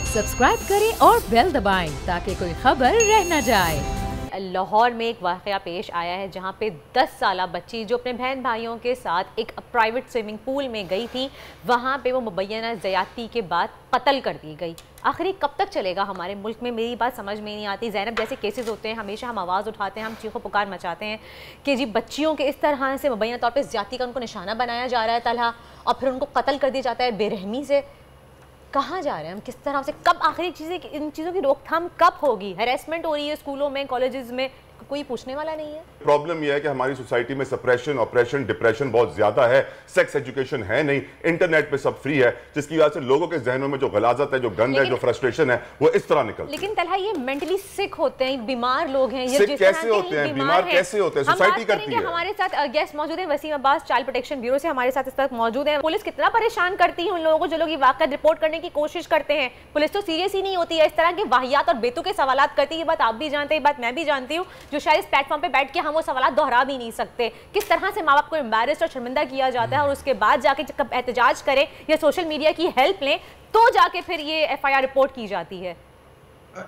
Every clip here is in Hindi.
सब्सक्राइब करें और बेल दबाएं ताकि कोई खबर रह न जाए। लाहौर में एक वाक़या पेश आया है जहां पे 10 साला बच्ची जो अपने बहन भाइयों के साथ एक प्राइवेट स्विमिंग पूल में गई थी, वहां पे वो मुबैना ज़्यादती के बाद कत्ल कर दी गई। आखिर कब तक चलेगा हमारे मुल्क में? मेरी बात समझ में नहीं आती। ज़ैनब जैसे केसेस होते हैं, हमेशा हम आवाज़ उठाते हैं, हम चीखो पुकार मचाते हैं कि जी बच्चियों के इस तरह से मुबैना तौर पर ज़्यादती का उनको निशाना बनाया जा रहा है तलहा, और फिर उनको कत्ल कर दिया जाता है बेरहमी से। कहाँ जा रहे हैं हम? किस तरह से? कब आखिरी चीज़ें, इन चीज़ों की रोकथाम कब होगी? हैरेसमेंट हो रही है स्कूलों में, कॉलेजेस में, कोई पूछने वाला नहीं है। प्रॉब्लम यह है कि हमारी सोसाइटी में सप्रेशन, ऑपरेशन, डिप्रेशन बहुत ज्यादा है। सेक्स एजुकेशन है नहीं, इंटरनेट पे सब फ्री है, जिसकी वजह से लोगों के जहनों में जो गलाजत है, जो गंद है, जो फ्रस्ट्रेशन है, वो इस तरह निकलती है। लेकिन तलहा ये मेंटली सिक होते हैं, बीमार लोग हैं, ये कैसे होते हैं, बीमार कैसे होते हैं? सोसाइटी करती है। हमारे साथ गेस्ट मौजूद हैं, Waseem Abbas Child Protection Bureau से हमारे साथ इस वक्त मौजूद है। पुलिस कितना परेशान करती है उन लोगों को जो लोग ये वाक़या रिपोर्ट करने की कोशिश करते हैं। पुलिस तो सीरियस ही नहीं होती है, इस तरह के वाहियात और बेतुके सवालात करती है। ये बात आप भी जानते हैं, ये बात मैं भी जानती हूँ, जो शायद इस प्लेटफॉर्म पे बैठ के हम वो सवाल दोहरा भी नहीं सकते। किस तरह से माँ बाप को एम्बैरेस्ड और शर्मिंदा किया जाता है, और उसके बाद जाके जब एहतजाज करें या सोशल मीडिया की हेल्प लें तो जाके फिर ये FIR रिपोर्ट की जाती है।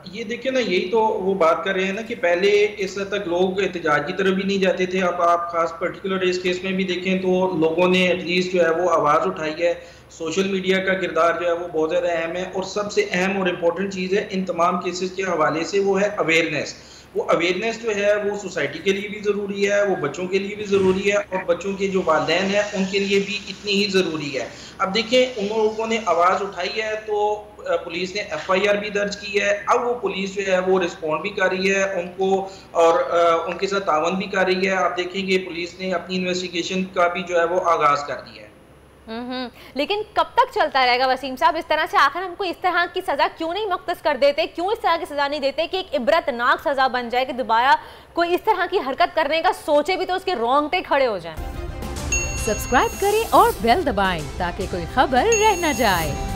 ये देखिए ना, यही तो वो बात कर रहे हैं ना कि पहले इस हद तक लोग एहतजाज की तरफ भी नहीं जाते थे। अब आप खास पर्टिकुलर इस केस में भी देखें तो लोगों ने एटलीस्ट जो है वो आवाज़ उठाई है। सोशल मीडिया का किरदार जो है वो बहुत ज़्यादा अहम है, और सबसे अहम और इम्पोर्टेंट चीज़ है इन तमाम केसेस के हवाले से वो है अवेयरनेस। वो अवेयरनेस जो है वो सोसाइटी के लिए भी ज़रूरी है, वो बच्चों के लिए भी ज़रूरी है, और बच्चों के जो वालिदैन हैं उनके लिए भी इतनी ही ज़रूरी है। अब देखें, उन लोगों ने आवाज़ उठाई है तो पुलिस ने FIR भी दर्ज की है। अब वो पुलिस जो है वो रिस्पॉन्ड भी कर रही है उनको, और उनके साथ तावन भी कर रही है। आप देखेंगे पुलिस ने अपनी इन्वेस्टिगेशन का भी जो है वो आगाज़ कर दिया है। लेकिन कब तक चलता रहेगा वसीम साहब इस तरह से? आखिर हमको इस तरह की सजा क्यों नहीं मुख्तस कर देते? क्यों इस तरह की सजा नहीं देते कि एक इबरतनाक सजा बन जाए कि दोबारा कोई इस तरह की हरकत करने का सोचे भी तो उसके रोंगटे खड़े हो जाएं? सब्सक्राइब करें और बेल दबाएं ताकि कोई खबर रह न जाए।